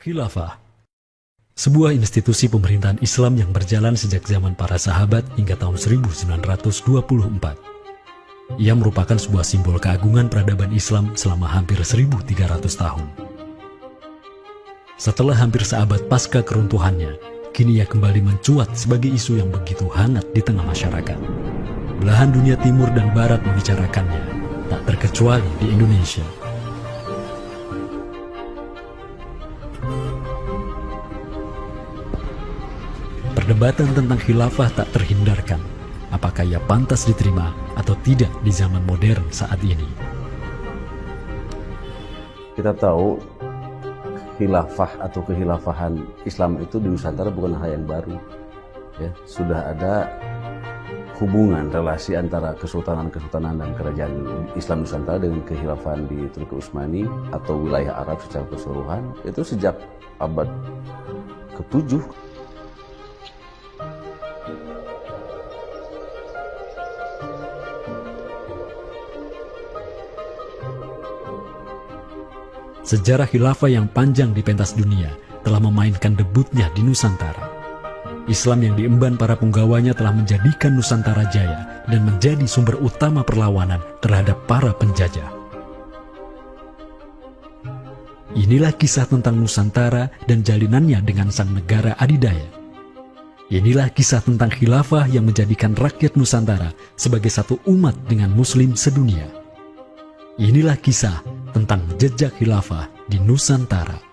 Khilafah, sebuah institusi pemerintahan Islam yang berjalan sejak zaman para sahabat hingga tahun 1924. Ia merupakan sebuah simbol keagungan peradaban Islam selama hampir 1300 tahun. Setelah hampir seabad pasca keruntuhannya, kini ia kembali mencuat sebagai isu yang begitu hangat di tengah masyarakat. Belahan dunia timur dan barat membicarakannya, tak terkecuali di Indonesia. Perdebatan tentang khilafah tak terhindarkan. Apakah ia pantas diterima atau tidak di zaman modern saat ini? Kita tahu khilafah atau kehilafahan Islam itu di Nusantara bukan hal yang baru. Ya, sudah ada hubungan relasi antara kesultanan-kesultanan dan kerajaan Islam Nusantara dengan kehilafahan di Turki Utsmani atau wilayah Arab secara keseluruhan itu sejak abad ke-7. Sejarah khilafah yang panjang di pentas dunia telah memainkan debutnya di Nusantara. Islam yang diemban para punggawanya telah menjadikan Nusantara jaya dan menjadi sumber utama perlawanan terhadap para penjajah. Inilah kisah tentang Nusantara dan jalinannya dengan sang negara adidaya. Inilah kisah tentang khilafah yang menjadikan rakyat Nusantara sebagai satu umat dengan Muslim sedunia. Inilah kisah tentang jejak khilafah di Nusantara.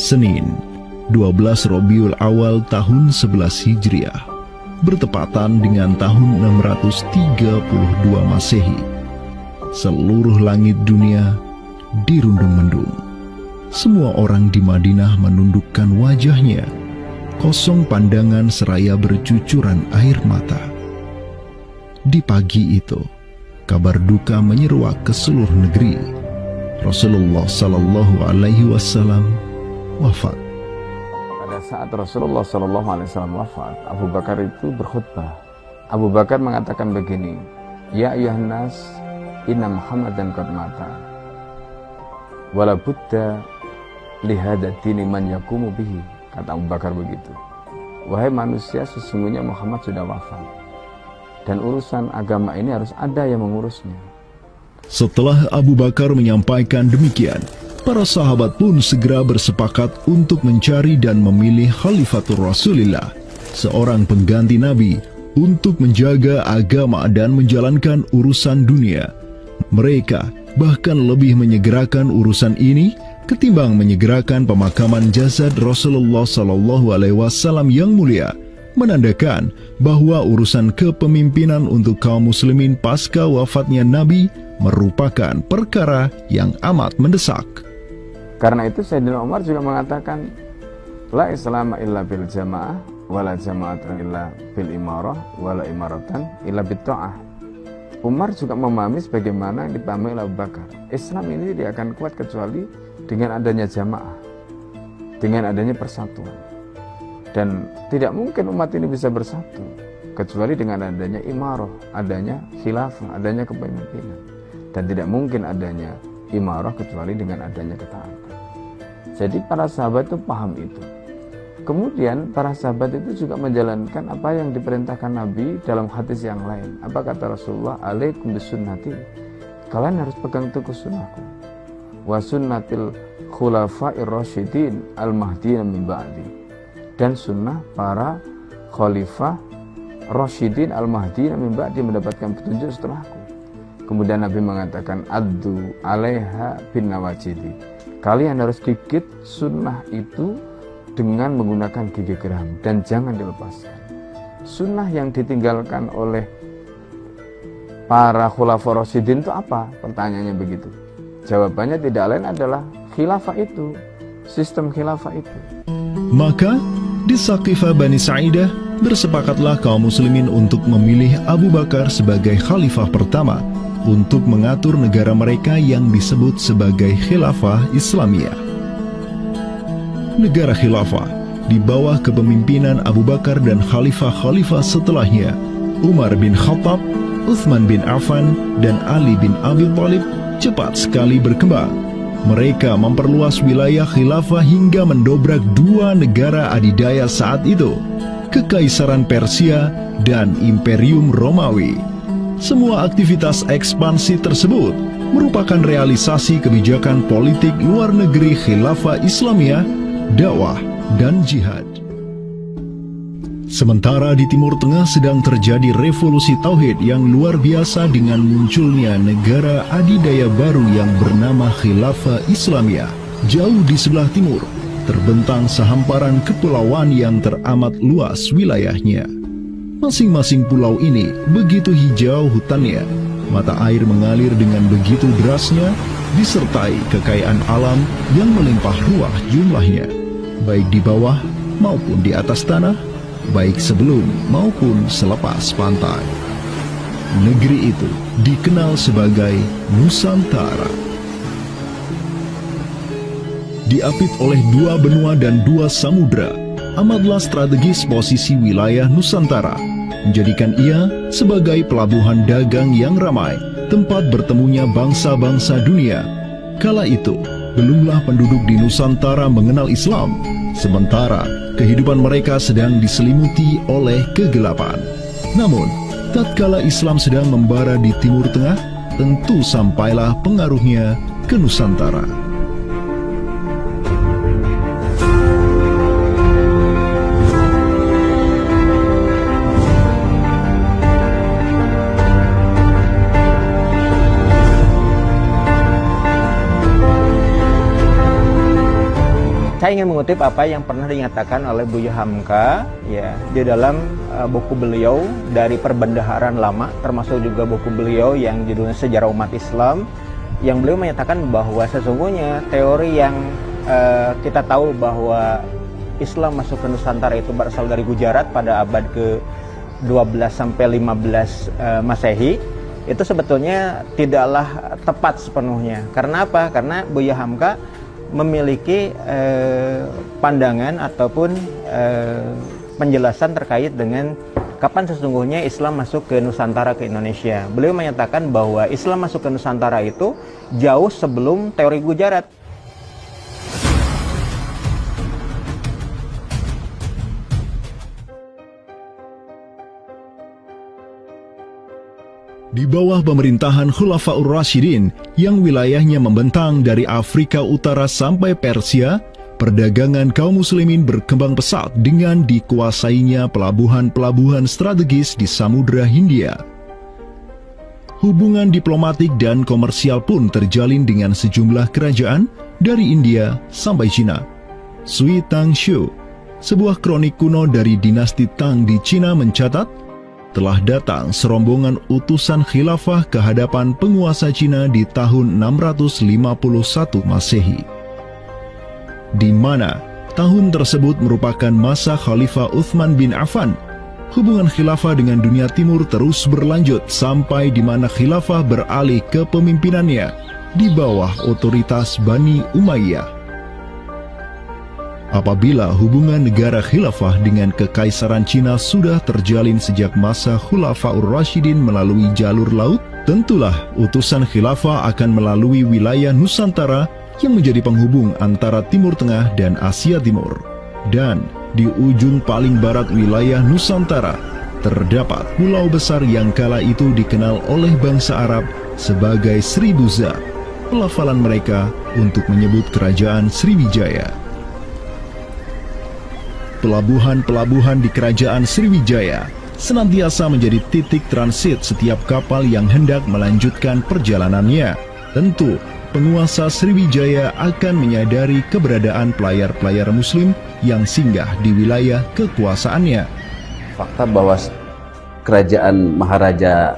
Senin, 12 Rabiul Awal tahun 11 Hijriah, bertepatan dengan tahun 632 Masehi. Seluruh langit dunia dirundung mendung. Semua orang di Madinah menundukkan wajahnya, kosong pandangan seraya bercucuran air mata. Di pagi itu, kabar duka menyeruak ke seluruh negeri. Rasulullah Sallallahu Alaihi Wasallam wafat. Pada saat Rasulullah SAW wafat, Abu Bakar itu berkhutbah. Abu Bakar mengatakan begini, Ya ayuhan nas, inna Muhammadan qad mata. Wala budda lihada dini man yakumu bihi. Kata Abu Bakar begitu. Wahai manusia, sesungguhnya Muhammad sudah wafat. Dan urusan agama ini harus ada yang mengurusnya. Setelah Abu Bakar menyampaikan demikian, para sahabat pun segera bersepakat untuk mencari dan memilih Khalifatur Rasulillah, seorang pengganti Nabi, untuk menjaga agama dan menjalankan urusan dunia. Mereka bahkan lebih menyegerakan urusan ini ketimbang menyegerakan pemakaman jasad Rasulullah SAW yang mulia, menandakan bahwa urusan kepemimpinan untuk kaum muslimin pasca wafatnya Nabi merupakan perkara yang amat mendesak. Karena itu Sayyidina Umar juga mengatakan, La islama illa bil jamaah, wala jama'atan illa bil imarah, wala imaratan illa bil ta'ah. Umar juga memahami sebagaimana yang dipahami oleh Abu Bakar. Islam ini tidak akan kuat kecuali dengan adanya jamaah, dengan adanya persatuan. Dan tidak mungkin umat ini bisa bersatu kecuali dengan adanya imarah, adanya khilafah, adanya kepemimpinan. Dan tidak mungkin adanya imarah kecuali dengan adanya ketaatan. Jadi para sahabat itu paham itu. Kemudian para sahabat itu juga menjalankan apa yang diperintahkan Nabi dalam hadis yang lain. Apa kata Rasulullah? Alaikum bisunnati. Kalian harus pegang teguh sunnahku. Wa sunnatil khulafa'ir rasyidin al-mahdiyyin min ba'di. Dan sunnah para khalifah rasyidin al-mahdiyyin min ba'di mendapatkan petunjuk setelahku. Kemudian Nabi mengatakan, Addu alaiha bin nawajidi. Kalian harus gigit sunnah itu dengan menggunakan gigi geram dan jangan dilepaskan. sunnah yang ditinggalkan oleh para khulafaur rasyidin itu apa? Pertanyaannya begitu. Jawabannya tidak lain adalah khilafah itu, sistem khilafah itu. Maka di Saqifah Bani Sa'idah bersepakatlah kaum muslimin untuk memilih Abu Bakar sebagai khalifah pertama untuk mengatur negara mereka yang disebut sebagai khilafah Islamiyah. Negara khilafah di bawah kepemimpinan Abu Bakar dan khalifah-khalifah setelahnya, Umar bin Khattab, Utsman bin Affan, dan Ali bin Abi Thalib cepat sekali berkembang. Mereka memperluas wilayah khilafah hingga mendobrak dua negara adidaya saat itu, Kekaisaran Persia dan Imperium Romawi. Semua aktivitas ekspansi tersebut merupakan realisasi kebijakan politik luar negeri khilafah Islamiyah, dakwah, dan jihad. Sementara di Timur Tengah sedang terjadi revolusi tauhid yang luar biasa dengan munculnya negara adidaya baru yang bernama Khilafah Islamiyah. Jauh di sebelah timur, terbentang sehamparan kepulauan yang teramat luas wilayahnya. Masing-masing pulau ini begitu hijau hutannya, mata air mengalir dengan begitu derasnya, disertai kekayaan alam yang melimpah ruah jumlahnya, baik di bawah maupun di atas tanah, baik sebelum maupun selepas pantai. Negeri itu dikenal sebagai Nusantara. Diapit oleh dua benua dan dua samudra, amatlah strategis posisi wilayah Nusantara, menjadikan ia sebagai pelabuhan dagang yang ramai, tempat bertemunya bangsa-bangsa dunia. Kala itu, belumlah penduduk di Nusantara mengenal Islam, sementara kehidupan mereka sedang diselimuti oleh kegelapan. Namun, tatkala Islam sedang membara di Timur Tengah, tentu sampailah pengaruhnya ke Nusantara. Saya ingin mengutip apa yang pernah dinyatakan oleh Buya Hamka ya di dalam buku beliau dari Perbendaharaan Lama, termasuk juga buku beliau yang judulnya Sejarah Umat Islam, yang beliau menyatakan bahwa sesungguhnya teori yang kita tahu bahwa Islam masuk ke Nusantara itu berasal dari Gujarat pada abad ke-12 sampai 15 Masehi, itu sebetulnya tidaklah tepat sepenuhnya. Karena apa? Karena Buya Hamka memiliki pandangan ataupun penjelasan terkait dengan kapan sesungguhnya Islam masuk ke Nusantara, ke Indonesia. Beliau menyatakan bahwa Islam masuk ke Nusantara itu jauh sebelum teori Gujarat. Di bawah pemerintahan Khulafaur Rasyidin yang wilayahnya membentang dari Afrika Utara sampai Persia, perdagangan kaum muslimin berkembang pesat dengan dikuasainya pelabuhan-pelabuhan strategis di Samudra Hindia. Hubungan diplomatik dan komersial pun terjalin dengan sejumlah kerajaan dari India sampai Cina. Sui Tang Xiu, sebuah kronik kuno dari dinasti Tang di Cina mencatat, telah datang serombongan utusan khilafah ke hadapan penguasa Cina di tahun 651 Masehi, di mana tahun tersebut merupakan masa Khalifah Utsman bin Affan. Hubungan khilafah dengan dunia timur terus berlanjut sampai di mana khilafah beralih ke pemimpinannya di bawah otoritas Bani Umayyah. Apabila hubungan negara khilafah dengan kekaisaran Cina sudah terjalin sejak masa Khulafaur Rasyidin melalui jalur laut, tentulah utusan khilafah akan melalui wilayah Nusantara yang menjadi penghubung antara Timur Tengah dan Asia Timur. Dan di ujung paling barat wilayah Nusantara, terdapat pulau besar yang kala itu dikenal oleh bangsa Arab sebagai Sribuza, pelafalan mereka untuk menyebut kerajaan Sriwijaya. Pelabuhan-pelabuhan di kerajaan Sriwijaya senantiasa menjadi titik transit setiap kapal yang hendak melanjutkan perjalanannya. Tentu, penguasa Sriwijaya akan menyadari keberadaan pelayar-pelayar muslim yang singgah di wilayah kekuasaannya. fakta bahwa kerajaan Maharaja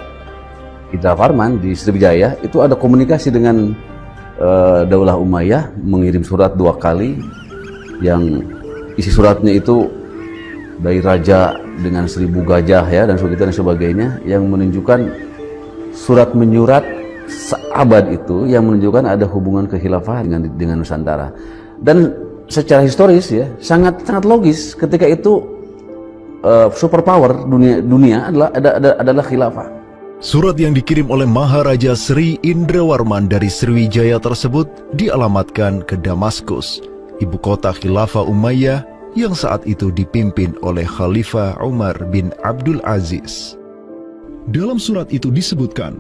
Indravarman di Sriwijaya itu ada komunikasi dengan Daulah Umayyah, mengirim surat 2 kali yang isi suratnya itu dari raja dengan 1000 gajah ya dan sebagainya, yang menunjukkan surat menyurat seabad itu yang menunjukkan ada hubungan kekhilafahan dengan Nusantara. Dan secara historis ya sangat logis ketika itu superpower dunia adalah khilafah. Surat yang dikirim oleh Maharaja Sri Indrawarman dari Sriwijaya tersebut dialamatkan ke Damaskus, ibu kota Khilafah Umayyah yang saat itu dipimpin oleh Khalifah Umar bin Abdul Aziz. Dalam surat itu disebutkan,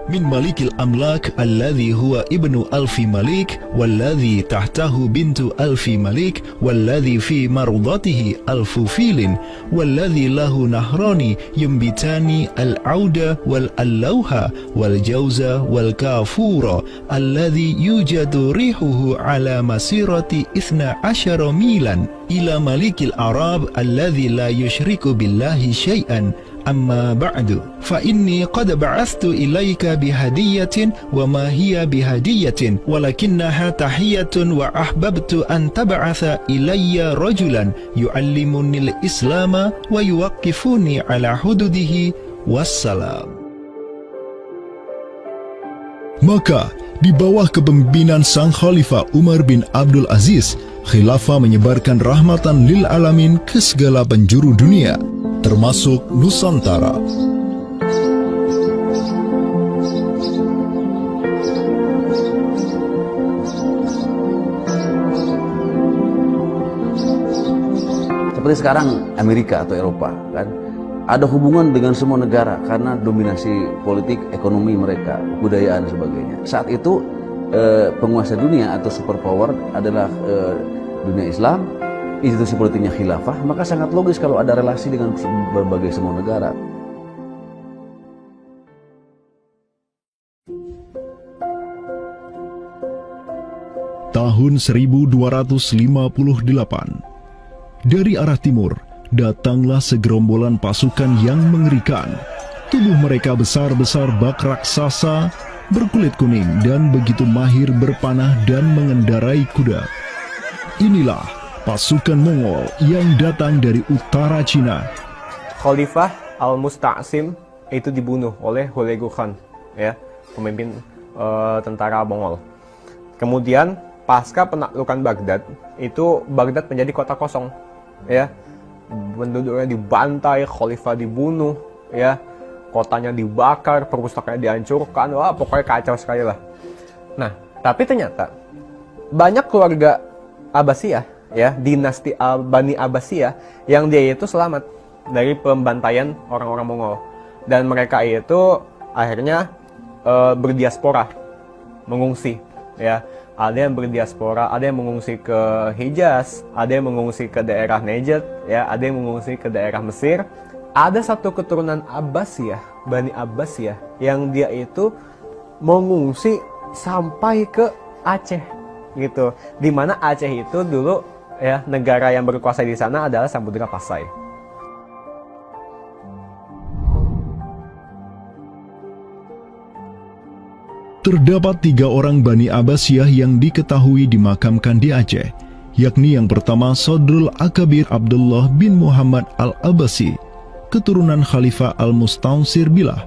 min malikil amlak alladhi huwa ibnu alfi malik walladhi tahtahu bintu alfi malik walladhi fi marudatihi alfu filin walladhi lahu nahrani yumbitani al-auda wal-allawha wal-jawza wal-kafura alladhi yujadu rihuhu ala masirati 12 milan ila malikil arab alladhi la yushriku billahi syai'an. Amma ba'du, fa inni qad ba'athtu ilayka bihadiyatin wa ma hiya bihadiyatin walakinnaha tahiyatun wa ahbabtu an tab'atha ilayya rajulan yu'allimunil islama wa yuwaqqifuni ala hududihi wassalam. Maka di bawah kepemimpinan sang Khalifah Umar bin Abdul Aziz, khilafah menyebarkan rahmatan lil alamin ke segala penjuru dunia, termasuk Nusantara. Seperti sekarang Amerika atau Eropa kan ada hubungan dengan semua negara karena dominasi politik, ekonomi mereka, budayaan dan sebagainya. Saat itu penguasa dunia atau superpower adalah dunia Islam, institusi politiknya khilafah, maka sangat logis kalau ada relasi dengan berbagai semua negara. Tahun 1258, dari arah timur datanglah segerombolan pasukan yang mengerikan. Tubuh mereka besar-besar bak raksasa, berkulit kuning dan begitu mahir berpanah dan mengendarai kuda. Inilah pasukan Mongol yang datang dari utara Cina. Khalifah Al-Musta'sim itu dibunuh oleh Hulagu Khan, ya, pemimpin tentara Mongol. Kemudian pasca penaklukan Baghdad, itu Baghdad menjadi kota kosong, ya. Penduduknya dibantai, khalifah dibunuh, ya. Kotanya dibakar, perpustakaannya dihancurkan, wah pokoknya kacau sekali lah. Nah, tapi ternyata banyak keluarga Abbasiyah, ya, dinasti Bani Abbasiyah yang dia itu selamat dari pembantaian orang-orang Mongol, dan mereka itu akhirnya berdiaspora, mengungsi, ya. Ada yang berdiaspora, ada yang mengungsi ke Hijaz, ada yang mengungsi ke daerah Najd, ya, ada yang mengungsi ke daerah Mesir. Ada satu keturunan Abbasiyah, Bani Abbasiyah, yang dia itu mengungsi sampai ke Aceh, gitu. Dimana Aceh itu dulu, ya, negara yang berkuasa di sana adalah Samudra Pasai. Terdapat 3 orang Bani Abbasiyah yang diketahui dimakamkan di Aceh, yakni yang pertama Sodrul Akabir Abdullah bin Muhammad Al-Abbasi, keturunan Khalifah Al-Mustaunsir Bilah.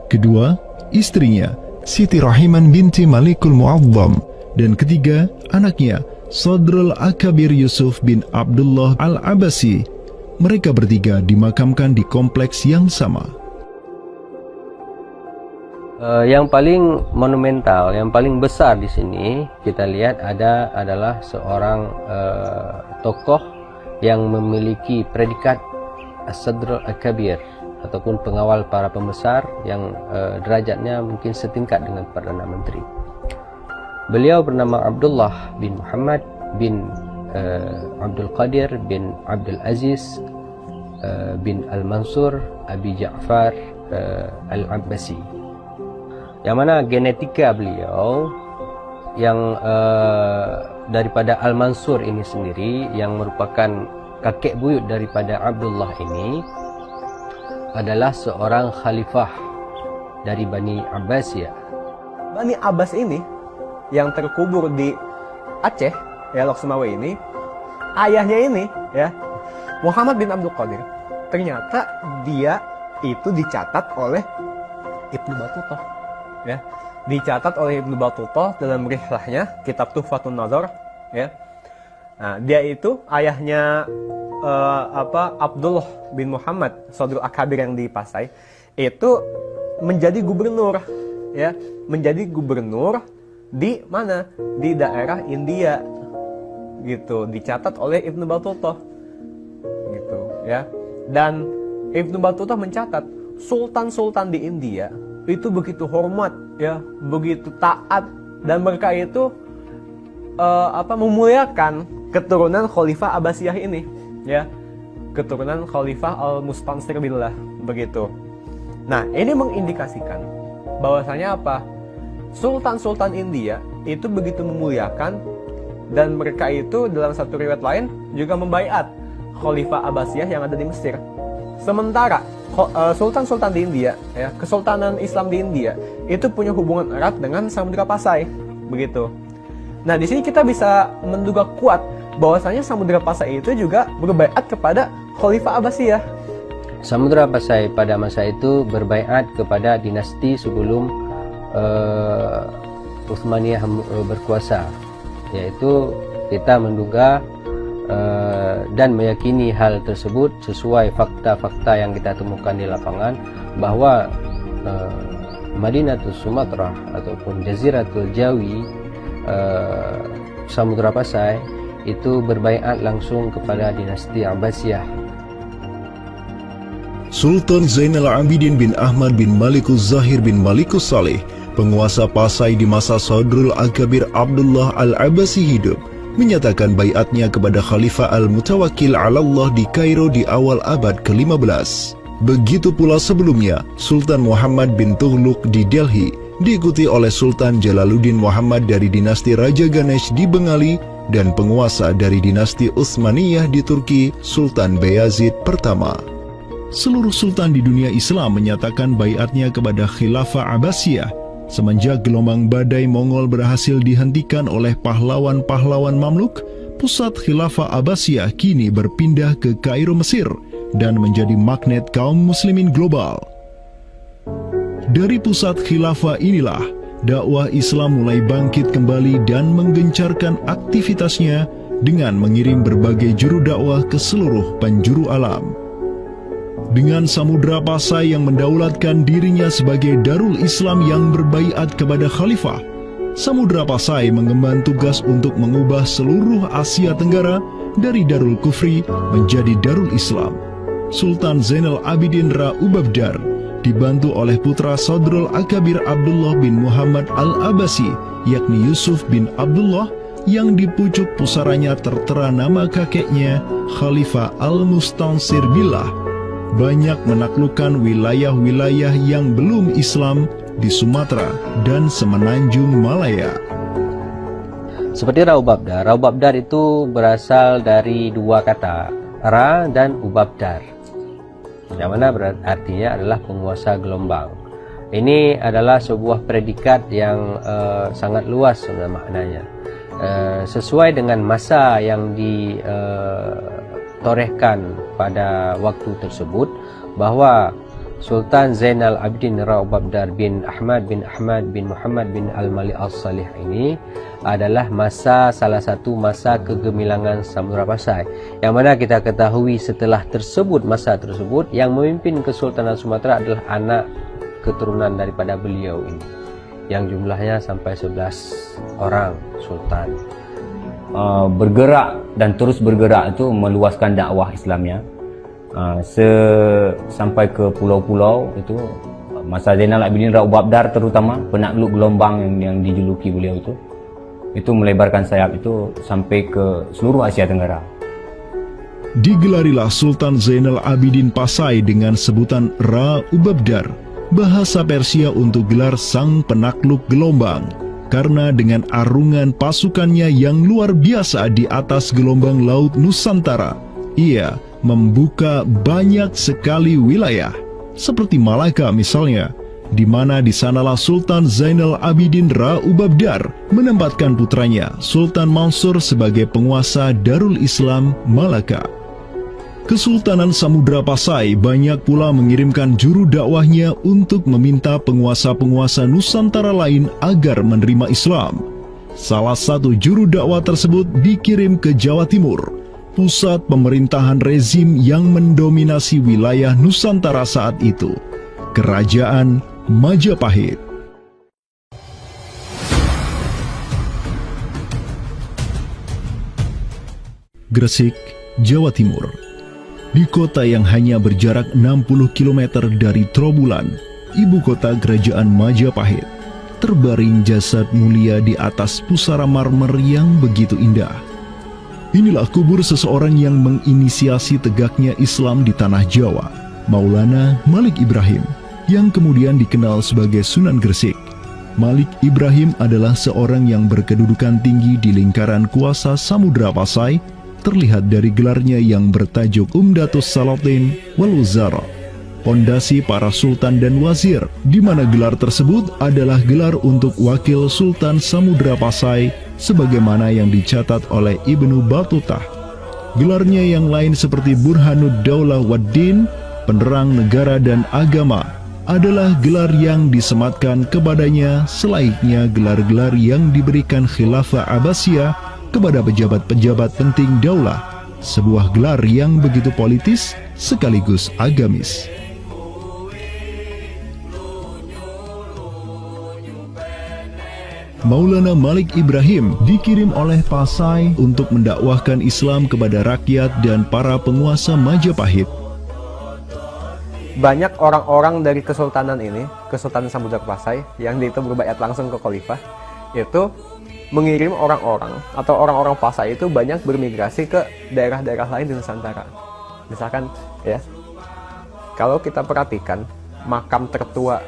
Kedua, istrinya Siti Rahiman binti Malikul Mu'azzam, dan ketiga, anaknya Sodrul Akabir Yusuf bin Abdullah Al-Abbasi. Mereka bertiga dimakamkan di kompleks yang sama. Yang paling monumental, yang paling besar di sini kita lihat adalah seorang tokoh yang memiliki predikat As-Sadr Al-Kabir ataupun pengawal para pembesar yang derajatnya mungkin setingkat dengan Perdana Menteri. Beliau bernama Abdullah bin Muhammad bin Abdul Qadir bin Abdul Aziz bin Al-Mansur Abi Ja'far Al-Abbasi, yang mana genetika beliau yang daripada Al-Mansur ini sendiri yang merupakan kakek buyut daripada Abdullah ini adalah seorang khalifah dari Bani Abbasiyah. Bani Abbas ini yang terkubur di Aceh, ya Lok Sumawe ini, ayahnya ini ya Muhammad bin Abdul Qadir. Ternyata dia itu dicatat oleh Ibnu Battuta, ya. Dicatat oleh Ibnu Battuta dalam rihlahnya kitab Tuhfatun Nazar, ya. Nah, dia itu ayahnya Abdullah bin Muhammad Sodrul Akabir yang di Pasai itu menjadi gubernur, ya, menjadi gubernur di mana? Di daerah India, gitu. Dicatat oleh Ibnu Battuta, gitu, ya. Dan Ibnu Battuta mencatat sultan-sultan di India itu begitu hormat, ya, begitu taat, dan mereka itu memuliakan keturunan Khalifah Abbasiyah ini, ya, keturunan Khalifah Al-Mustansir Billah, begitu. Nah, ini mengindikasikan bahwasanya apa? Sultan-sultan India itu begitu memuliakan, dan mereka itu dalam satu riwayat lain juga membaiat Khalifah Abbasiyah yang ada di Mesir. Sementara sultan-sultan di India, ya, Kesultanan Islam di India itu punya hubungan erat dengan Samudra Pasai, begitu. Nah, di sini kita bisa menduga kuat bahwasanya Samudra Pasai itu juga berbaiat kepada Khalifah Abbasiyah. Samudra Pasai pada masa itu berbaiat kepada dinasti sebelum Utsmaniyah berkuasa, yaitu kita menduga dan meyakini hal tersebut sesuai fakta-fakta yang kita temukan di lapangan bahwa Madinatul Sumatera ataupun Jaziratul Jawi, Samudra Pasai itu berbaiat langsung kepada dinasti Abbasiyah. Sultan Zainal Abidin bin Ahmad bin Malikus Zahir bin Malikus Saleh, penguasa Pasai di masa Sodrul Akabir Abdullah Al-Abbasi hidup, menyatakan baiatnya kepada Khalifah Al-Mutawakkil 'ala Allah di Kairo di awal abad ke-15. Begitu pula sebelumnya, Sultan Muhammad bin Tughluk di Delhi diikuti oleh Sultan Jalaluddin Muhammad dari dinasti Raja Ganesh di Bengali dan penguasa dari dinasti Utsmaniyah di Turki, Sultan Bayazid pertama. Seluruh sultan di dunia Islam menyatakan baiatnya kepada Khilafah Abbasiyah semenjak gelombang badai Mongol berhasil dihentikan oleh pahlawan-pahlawan Mamluk. Pusat Khilafah Abbasiyah kini berpindah ke Kairo, Mesir, dan menjadi magnet kaum muslimin global. Dari pusat khilafah inilah dakwah Islam mulai bangkit kembali dan menggencarkan aktivitasnya dengan mengirim berbagai juru dakwah ke seluruh penjuru alam. Dengan Samudra Pasai yang mendaulatkan dirinya sebagai Darul Islam yang berbaiat kepada Khalifah, Samudra Pasai mengemban tugas untuk mengubah seluruh Asia Tenggara dari Darul Kufri menjadi Darul Islam. Sultan Zainal Abidin Ra Ubabdar dibantu oleh putra Sodrul Akabir Abdullah bin Muhammad Al-Abbasi, yakni Yusuf bin Abdullah, yang di pucuk pusaranya tertera nama kakeknya Khalifah Al-Mustansir Billah, banyak menaklukkan wilayah-wilayah yang belum Islam di Sumatera dan Semenanjung Malaya. Seperti Ra Ubabdar. Ra Ubabdar itu berasal dari dua kata, Ra dan Ubabdar, yang mana artinya adalah penguasa gelombang. Ini adalah sebuah predikat yang sangat luas sebenarnya maknanya. Sesuai dengan masa yang ditorehkan pada waktu tersebut, bahwa Sultan Zainal Abidin Ra Ubabdar bin Ahmad bin Muhammad bin Al-Malik Al-Salih ini adalah salah satu masa kegemilangan Samudra Pasai, yang mana kita ketahui setelah masa tersebut yang memimpin Kesultanan Sumatera adalah anak keturunan daripada beliau ini, yang jumlahnya sampai 11 orang sultan. Bergerak dan terus bergerak itu meluaskan dakwah Islamnya sampai ke pulau-pulau. Itu masa Zainal Abidin Ra Ubabdar, terutama penakluk gelombang yang dijuluki beliau itu melebarkan sayap itu sampai ke seluruh Asia Tenggara. Digelarilah Sultan Zainal Abidin Pasai dengan sebutan Ra Ubabdar, bahasa Persia untuk gelar sang penakluk gelombang, karena dengan arungan pasukannya yang luar biasa di atas gelombang laut Nusantara, ia membuka banyak sekali wilayah, seperti Malaka misalnya, di mana di sanalah Sultan Zainal Abidin Ra Ubabdar menempatkan putranya Sultan Mansur sebagai penguasa Darul Islam Malaka. Kesultanan Samudra Pasai banyak pula mengirimkan juru dakwahnya untuk meminta penguasa-penguasa Nusantara lain agar menerima Islam. Salah satu juru dakwah tersebut dikirim ke Jawa Timur, pusat pemerintahan rezim yang mendominasi wilayah Nusantara saat itu, Kerajaan Majapahit. Gresik, Jawa Timur. Di kota yang hanya berjarak 60 km dari Trowulan, ibu kota Kerajaan Majapahit, terbaring jasad mulia di atas pusara marmer yang begitu indah. Inilah kubur seseorang yang menginisiasi tegaknya Islam di tanah Jawa, Maulana Malik Ibrahim, yang kemudian dikenal sebagai Sunan Gresik. Malik Ibrahim adalah seorang yang berkedudukan tinggi di lingkaran kuasa Samudra Pasai, terlihat dari gelarnya yang bertajuk Umdatus Salatin wal Wuzara, pondasi para sultan dan wazir, di mana gelar tersebut adalah gelar untuk wakil Sultan Samudra Pasai, sebagaimana yang dicatat oleh Ibnu Battutah. Gelarnya yang lain seperti Burhanud Daulah Waddin, penerang negara dan agama, adalah gelar yang disematkan kepadanya selayaknya gelar-gelar yang diberikan Khilafah Abbasiyah kepada pejabat-pejabat penting daulah, sebuah gelar yang begitu politis sekaligus agamis. Maulana Malik Ibrahim dikirim oleh Pasai untuk mendakwahkan Islam kepada rakyat dan para penguasa Majapahit. Banyak orang-orang dari kesultanan ini, Kesultanan Samudra Pasai, yang itu berbaiat langsung ke khalifah, itu mengirim orang-orang atau orang-orang Pasai itu banyak bermigrasi ke daerah-daerah lain di Nusantara. Misalkan ya, kalau kita perhatikan makam tertua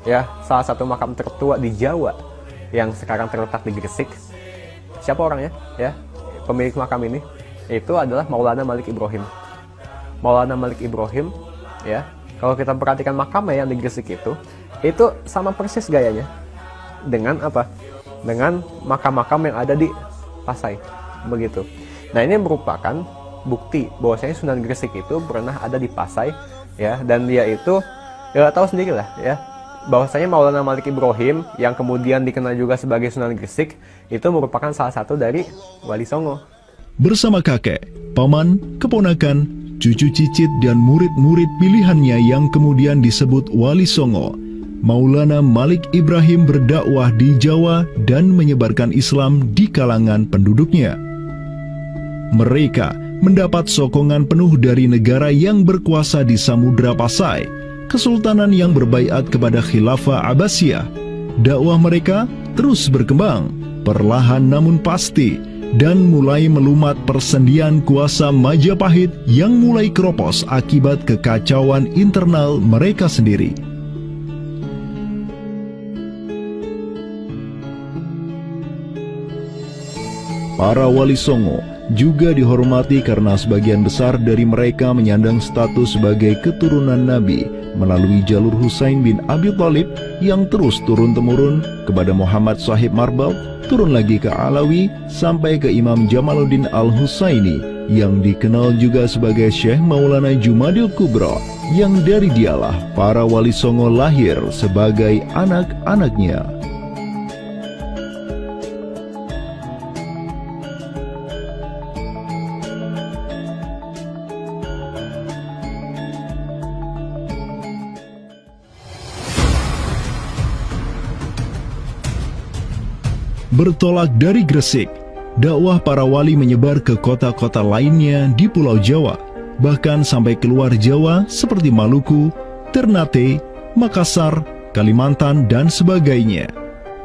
ya, salah satu makam tertua di Jawa yang sekarang terletak di Gresik, siapa orangnya ya? Pemilik makam ini itu adalah Maulana Malik Ibrahim. Maulana Malik Ibrahim ya, kalau kita perhatikan makamnya yang di Gresik itu sama persis gayanya dengan apa? Dengan makam-makam yang ada di Pasai, begitu. Nah, ini merupakan bukti bahwasanya Sunan Gresik itu pernah ada di Pasai, ya, dan dia itu ya tahu sendiri lah, ya, bahwasanya Maulana Malik Ibrahim yang kemudian dikenal juga sebagai Sunan Gresik itu merupakan salah satu dari Wali Songo. Bersama kakek, paman, keponakan, cucu cicit dan murid-murid pilihannya yang kemudian disebut Wali Songo, Maulana Malik Ibrahim berdakwah di Jawa dan menyebarkan Islam di kalangan penduduknya. Mereka mendapat sokongan penuh dari negara yang berkuasa di Samudra Pasai, kesultanan yang berbaiat kepada Khilafah Abbasiyah. Dakwah mereka terus berkembang, perlahan namun pasti, dan mulai melumat persendian kuasa Majapahit yang mulai keropos akibat kekacauan internal mereka sendiri. Para Wali Songo juga dihormati karena sebagian besar dari mereka menyandang status sebagai keturunan Nabi melalui jalur Husain bin Abi Thalib yang terus turun-temurun kepada Muhammad Sahib Marbal, turun lagi ke Alawi sampai ke Imam Jamaluddin Al-Husaini yang dikenal juga sebagai Syekh Maulana Jumadil Kubra, yang dari dialah para Wali Songo lahir sebagai anak-anaknya. Bertolak dari Gresik, dakwah para wali menyebar ke kota-kota lainnya di Pulau Jawa, bahkan sampai keluar Jawa seperti Maluku, Ternate, Makassar, Kalimantan, dan sebagainya.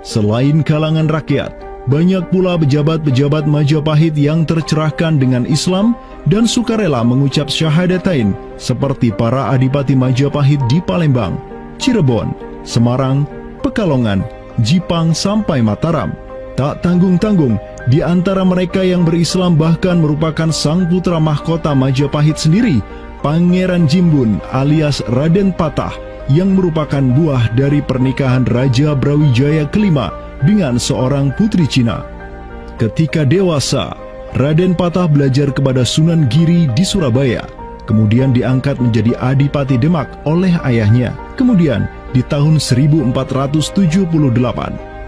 Selain kalangan rakyat, banyak pula pejabat-pejabat Majapahit yang tercerahkan dengan Islam dan sukarela mengucap syahadatain, seperti para adipati Majapahit di Palembang, Cirebon, Semarang, Pekalongan, Jipang sampai Mataram. Tak tanggung-tanggung, Di antara mereka yang berislam bahkan merupakan sang putra mahkota Majapahit sendiri, Pangeran Jimbun alias Raden Patah, yang merupakan buah dari pernikahan Raja Brawijaya kelima dengan seorang putri Cina. Ketika dewasa, Raden Patah belajar kepada Sunan Giri di Surabaya, kemudian diangkat menjadi Adipati Demak oleh ayahnya. Kemudian di tahun 1478,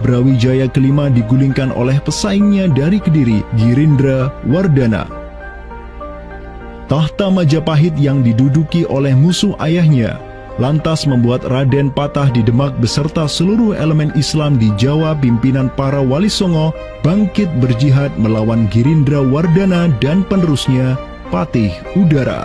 Brawijaya kelima digulingkan oleh pesaingnya dari Kediri, Girindra Wardana. Tahta Majapahit yang diduduki oleh musuh ayahnya lantas membuat Raden Patah di Demak beserta seluruh elemen Islam di Jawa pimpinan para Wali Songo bangkit berjihad melawan Girindra Wardana dan penerusnya Patih Udara.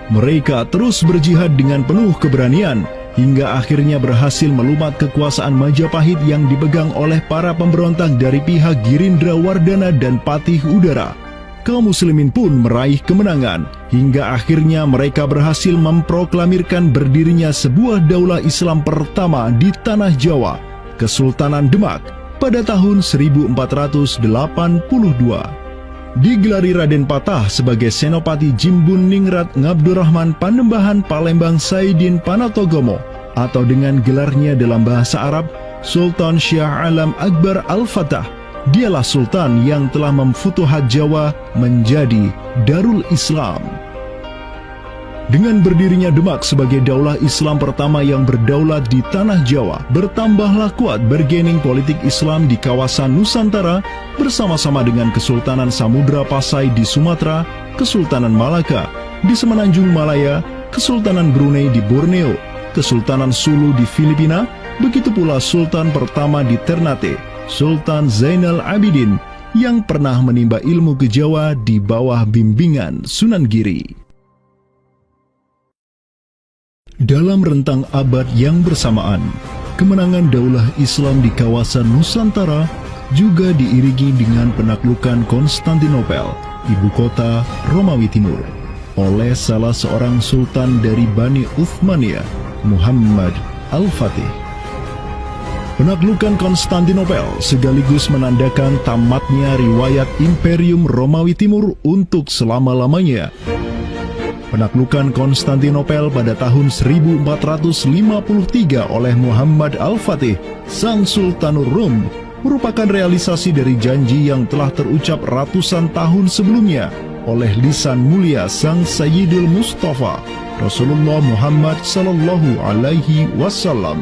Mereka terus berjihad dengan penuh keberanian hingga akhirnya berhasil melumat kekuasaan Majapahit yang dipegang oleh para pemberontak dari pihak Girindra Wardana dan Patih Udara. Kaum muslimin pun meraih kemenangan hingga akhirnya mereka berhasil memproklamirkan berdirinya sebuah daulah Islam pertama di tanah Jawa, Kesultanan Demak, pada tahun 1482. Digelari Raden Patah sebagai Senopati Jimbun Ningrat Ngabdurrahman Panembahan Palembang Saidin Panatogomo, atau dengan gelarnya dalam bahasa Arab Sultan Syah Alam Akbar Al-Fatah. Dialah sultan yang telah memfutuhat Jawa menjadi Darul Islam. Dengan berdirinya Demak sebagai daulah Islam pertama yang berdaulat di tanah Jawa, bertambahlah kuat bargaining politik Islam di kawasan Nusantara bersama-sama dengan Kesultanan Samudra Pasai di Sumatera, Kesultanan Malaka di Semenanjung Malaya, Kesultanan Brunei di Borneo, Kesultanan Sulu di Filipina, begitu pula Sultan pertama di Ternate, Sultan Zainal Abidin, yang pernah menimba ilmu ke Jawa di bawah bimbingan Sunan Giri. Dalam rentang abad yang bersamaan, kemenangan daulah Islam di kawasan Nusantara juga diiringi dengan penaklukan Konstantinopel, ibu kota Romawi Timur, oleh salah seorang sultan dari Bani Uthmaniyah, Muhammad Al-Fatih. Penaklukan Konstantinopel sekaligus menandakan tamatnya riwayat Imperium Romawi Timur untuk selama-lamanya. Penaklukan Konstantinopel pada tahun 1453 oleh Muhammad Al-Fatih, sang Sultanur Rum, merupakan realisasi dari janji yang telah terucap ratusan tahun sebelumnya oleh lisan mulia sang Sayyidul Mustafa, Rasulullah Muhammad Sallallahu Alaihi Wasallam.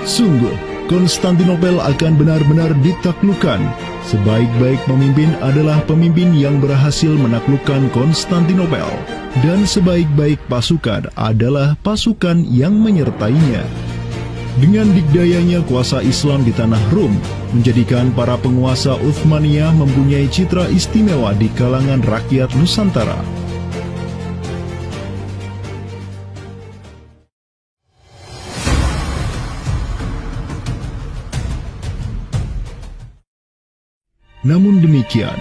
Sungguh, Konstantinopel akan benar-benar ditaklukkan. Sebaik-baik pemimpin adalah pemimpin yang berhasil menaklukkan Konstantinopel, dan sebaik-baik pasukan adalah pasukan yang menyertainya. Dengan dikdayanya kuasa Islam di tanah Rum, menjadikan para penguasa Uthmaniyah mempunyai citra istimewa di kalangan rakyat Nusantara. Namun demikian,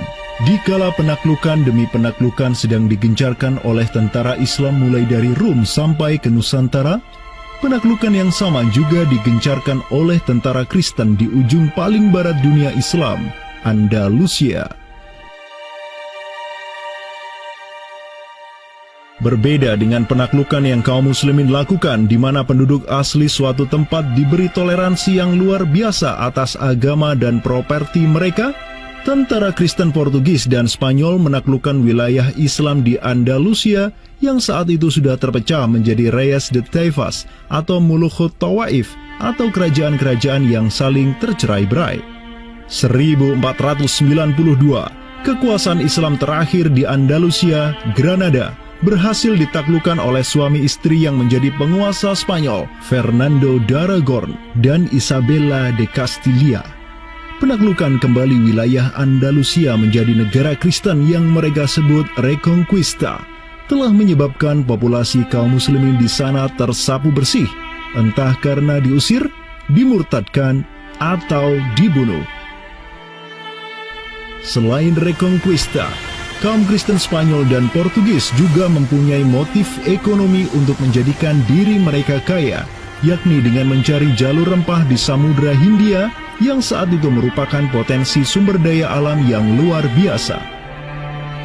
dikala penaklukan demi penaklukan sedang digencarkan oleh tentara Islam mulai dari Rum sampai ke Nusantara, penaklukan yang sama juga digencarkan oleh tentara Kristen di ujung paling barat dunia Islam, Andalusia. Berbeda dengan penaklukan yang kaum muslimin lakukan di mana penduduk asli suatu tempat diberi toleransi yang luar biasa atas agama dan properti mereka, tentara Kristen Portugis dan Spanyol menaklukkan wilayah Islam di Andalusia yang saat itu sudah terpecah menjadi Reyes de Taifas atau Mulukhut Tawaif atau kerajaan-kerajaan yang saling tercerai-berai. 1492, kekuasaan Islam terakhir di Andalusia, Granada, berhasil ditaklukkan oleh suami istri yang menjadi penguasa Spanyol, Fernando de Aragon dan Isabella de Castilla. Penaklukan kembali wilayah Andalusia menjadi negara Kristen yang mereka sebut Reconquista telah menyebabkan populasi kaum muslimin di sana tersapu bersih, entah karena diusir, dimurtadkan, atau dibunuh. Selain Reconquista, kaum Kristen Spanyol dan Portugis juga mempunyai motif ekonomi untuk menjadikan diri mereka kaya, yakni dengan mencari jalur rempah di Samudra Hindia yang saat itu merupakan potensi sumber daya alam yang luar biasa.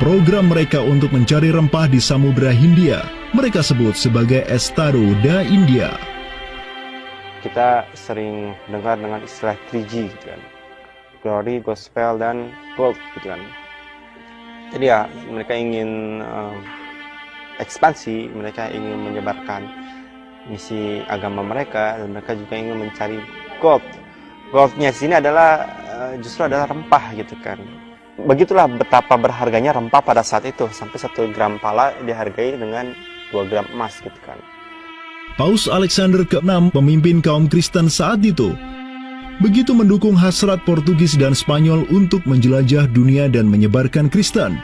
Program mereka untuk mencari rempah di Samudra Hindia mereka sebut sebagai Estado da India. Kita sering dengar dengan istilah 3G gitu kan. Glory, Gospel, dan Gold gitu kan. Jadi ya mereka ingin ekspansi, mereka ingin menyebarkan misi agama mereka, dan mereka juga ingin mencari gold. Goldnya sini adalah justru adalah rempah gitu kan. Begitulah betapa berharganya rempah pada saat itu, sampai 1 gram pala dihargai dengan 2 gram emas gitu kan. Paus Alexander ke-6, pemimpin kaum Kristen saat itu, begitu mendukung hasrat Portugis dan Spanyol untuk menjelajah dunia dan menyebarkan Kristen.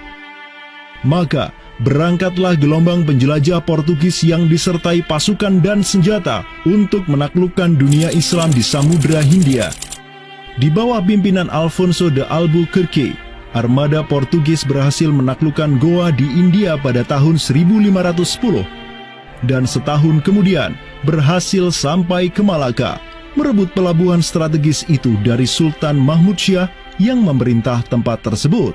Maka, berangkatlah gelombang penjelajah Portugis yang disertai pasukan dan senjata untuk menaklukkan dunia Islam di Samudra Hindia. Di bawah pimpinan Alfonso de Albuquerque, armada Portugis berhasil menaklukkan Goa di India pada tahun 1510. Dan setahun kemudian berhasil sampai ke Malaka, merebut pelabuhan strategis itu dari Sultan Mahmud Syah yang memerintah tempat tersebut.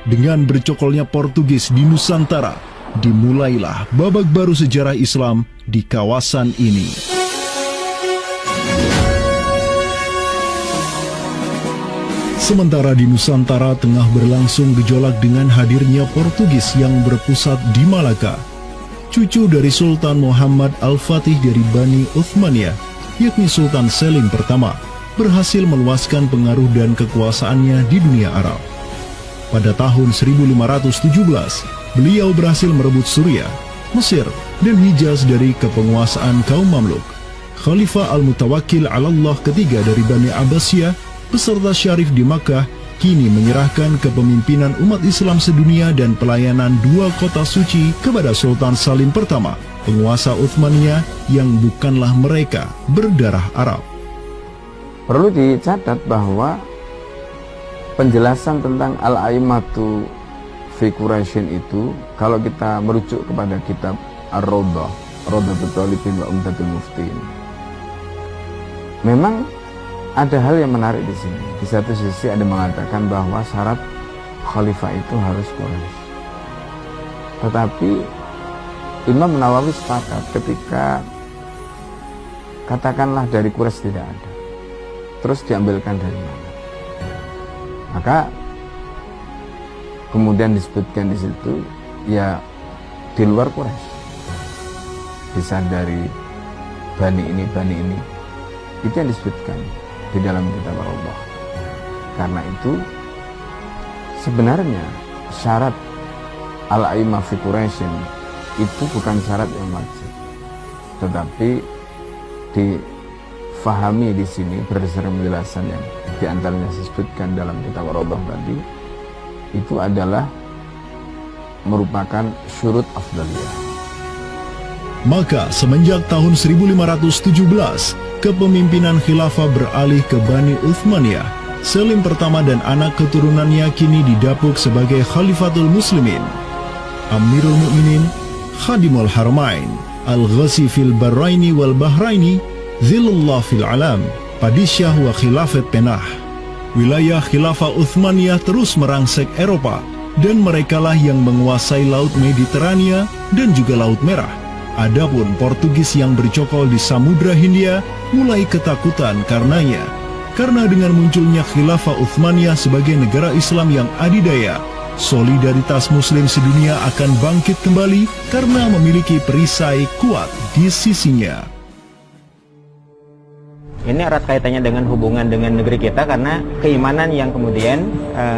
Dengan bercokolnya Portugis di Nusantara, dimulailah babak baru sejarah Islam di kawasan ini. Sementara di Nusantara tengah berlangsung gejolak dengan hadirnya Portugis yang berpusat di Malaka, cucu dari Sultan Muhammad Al-Fatih dari Bani Uthmaniyah, yakni Sultan Selim pertama, berhasil meluaskan pengaruh dan kekuasaannya di dunia Arab. Pada tahun 1517, beliau berhasil merebut Suriah, Mesir, dan Hijaz dari kepenguasaan kaum Mamluk. Khalifah Al-Mutawakkil 'alallah ketiga dari Bani Abbasiyah beserta Syarif di Makkah kini menyerahkan kepemimpinan umat Islam sedunia dan pelayanan 2 kota suci kepada Sultan Salim pertama, penguasa Uthmaniyah yang bukanlah mereka berdarah Arab. Perlu dicatat bahwa penjelasan tentang Al-A'immatu fi Quraisyin itu, kalau kita merujuk kepada kitab Ar-Rawdah, Rawdatul Talibin wa Umdatul Muftin, memang ada hal yang menarik di sini. Di satu sisi ada mengatakan bahwa syarat khalifah itu harus Quraisy. Tetapi Imam Nawawi sepakat ketika katakanlah dari Quraisy tidak ada, terus diambilkan dari mana? Maka kemudian disebutkan di situ ya di luar Quraisy, bisa dari bani ini, itu yang disebutkan di dalam kitab Allah. Karena itu sebenarnya syarat al-a'immah fi Quraisyin itu bukan syarat yang wajib, tetapi difahami di sini berdasarkan penjelasan yang diantaranya disebutkan dalam kitab Allah tadi, itu adalah merupakan syurut afdaliyah. Maka semenjak tahun 1517, kepemimpinan khilafah beralih ke Bani Uthmaniyah. Selim pertama dan anak keturunannya kini didapuk sebagai Khalifatul Muslimin, Amirul Mukminin, Khadimul Haramain, Al-Ghazi fil Barraini wal Bahraini, Zilullah fil Alam, Padisyah wa Khilafat Penah. Wilayah Khilafah Uthmaniyah terus merangsek Eropa, dan merekalah yang menguasai Laut Mediterania dan juga Laut Merah. Adapun Portugis yang bercokol di Samudra Hindia mulai ketakutan karenanya. Karena dengan munculnya Khilafah Uthmaniyah sebagai negara Islam yang adidaya, solidaritas Muslim sedunia akan bangkit kembali karena memiliki perisai kuat di sisinya. Ini erat kaitannya dengan hubungan dengan negeri kita, karena keimanan yang kemudian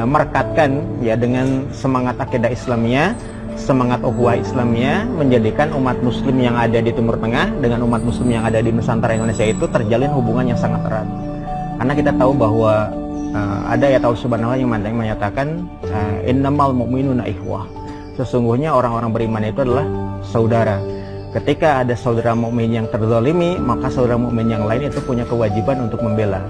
merekatkan ya dengan semangat akidah Islamiyah, semangat ukhuwah Islamiyah, menjadikan umat Muslim yang ada di Timur Tengah dengan umat Muslim yang ada di Nusantara Indonesia itu terjalin hubungan yang sangat erat. Karena kita tahu bahwa ada ayat Allah Subhanahu wa ta'ala yang menyatakan innamal mu'minuna ikhwah. Sesungguhnya orang-orang beriman itu adalah saudara. Ketika ada saudara mukmin yang terzalimi, maka saudara mukmin yang lain itu punya kewajiban untuk membela.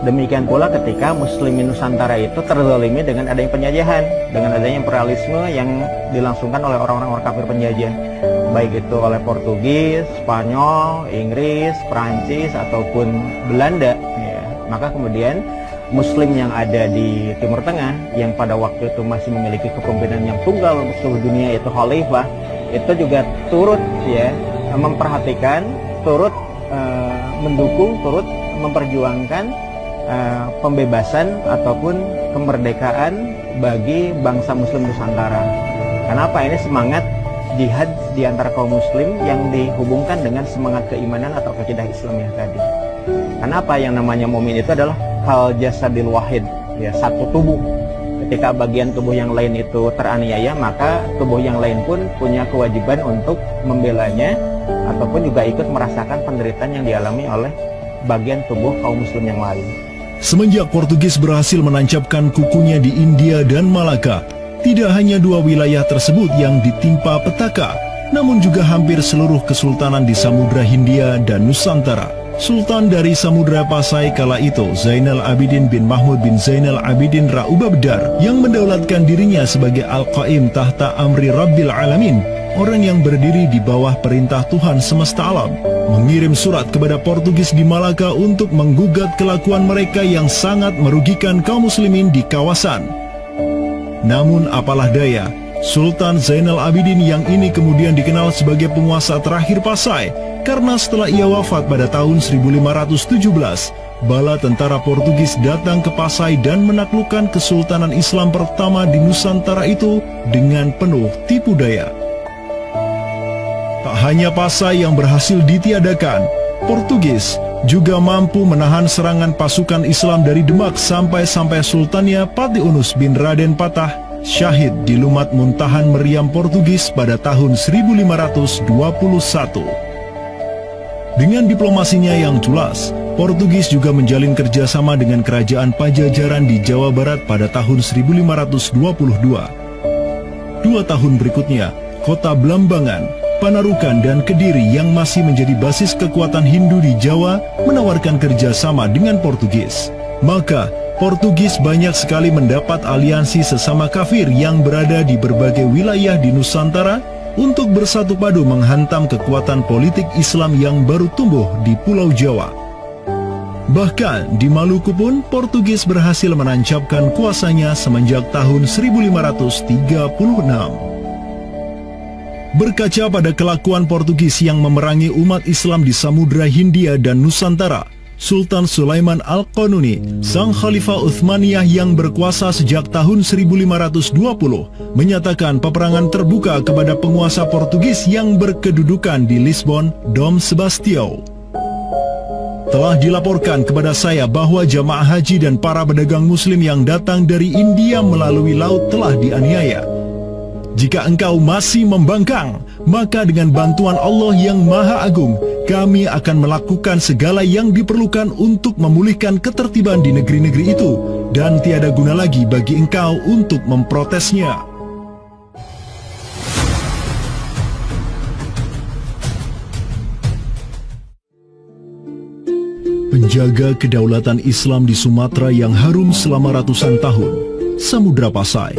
Demikian pula ketika muslimin Nusantara itu terzalimi dengan adanya penjajahan, dengan adanya imperialisme yang dilangsungkan oleh orang-orang kafir penjajah, baik itu oleh Portugis, Spanyol, Inggris, Prancis ataupun Belanda ya. Maka kemudian Muslim yang ada di Timur Tengah yang pada waktu itu masih memiliki kepemimpinan yang tunggal untuk seluruh dunia, yaitu khalifah, itu juga turut ya memperhatikan, turut mendukung, turut memperjuangkan pembebasan ataupun kemerdekaan bagi bangsa Muslim Nusantara. Kenapa? Ini semangat jihad di antara kaum Muslim yang dihubungkan dengan semangat keimanan atau akidah Islamiyah tadi. Kenapa? Yang namanya mukmin itu adalah kal jasadil wahid, ya, satu tubuh. Ketika bagian tubuh yang lain itu teraniaya, maka tubuh yang lain pun punya kewajiban untuk membelanya ataupun juga ikut merasakan penderitaan yang dialami oleh bagian tubuh kaum Muslim yang lain. Semenjak Portugis berhasil menancapkan kukunya di India dan Malaka, tidak hanya dua wilayah tersebut yang ditimpa petaka, namun juga hampir seluruh kesultanan di Samudra Hindia dan Nusantara. Sultan dari Samudra Pasai kala itu, Zainal Abidin bin Mahmud bin Zainal Abidin Ra'ubabdar, yang mendaulatkan dirinya sebagai Al-Qaim tahta Amri Rabbil Alamin, orang yang berdiri di bawah perintah Tuhan semesta alam, mengirim surat kepada Portugis di Malaka untuk menggugat kelakuan mereka yang sangat merugikan kaum muslimin di kawasan. Namun apalah daya, Sultan Zainal Abidin yang ini kemudian dikenal sebagai penguasa terakhir Pasai, karena setelah ia wafat pada tahun 1517, bala tentara Portugis datang ke Pasai dan menaklukkan kesultanan Islam pertama di Nusantara itu dengan penuh tipu daya. Tak hanya Pasai yang berhasil ditiadakan, Portugis juga mampu menahan serangan pasukan Islam dari Demak sampai Sultannya Patiunus bin Raden Patah syahid di Lumat Muntahan Meriam Portugis pada tahun 1521. Dengan diplomasinya yang culas, Portugis juga menjalin kerjasama dengan kerajaan Pajajaran di Jawa Barat pada tahun 1522. 2 tahun berikutnya, kota Blambangan, Panarukan dan Kediri yang masih menjadi basis kekuatan Hindu di Jawa menawarkan kerjasama dengan Portugis. Maka, Portugis banyak sekali mendapat aliansi sesama kafir yang berada di berbagai wilayah di Nusantara untuk bersatu padu menghantam kekuatan politik Islam yang baru tumbuh di Pulau Jawa. Bahkan di Maluku pun Portugis berhasil menancapkan kuasanya semenjak tahun 1536. Berkaca pada kelakuan Portugis yang memerangi umat Islam di Samudra Hindia dan Nusantara, Sultan Sulaiman Al-Qanuni, sang Khalifah Uthmaniyah yang berkuasa sejak tahun 1520, menyatakan peperangan terbuka kepada penguasa Portugis yang berkedudukan di Lisbon, Dom Sebastião. Telah dilaporkan kepada saya bahwa jamaah haji dan para pedagang muslim yang datang dari India melalui laut telah dianiaya. Jika engkau masih membangkang, maka dengan bantuan Allah yang Maha Agung, kami akan melakukan segala yang diperlukan untuk memulihkan ketertiban di negeri-negeri itu, dan tiada guna lagi bagi engkau untuk memprotesnya. Penjaga kedaulatan Islam di Sumatera yang harum selama ratusan tahun, Samudra Pasai,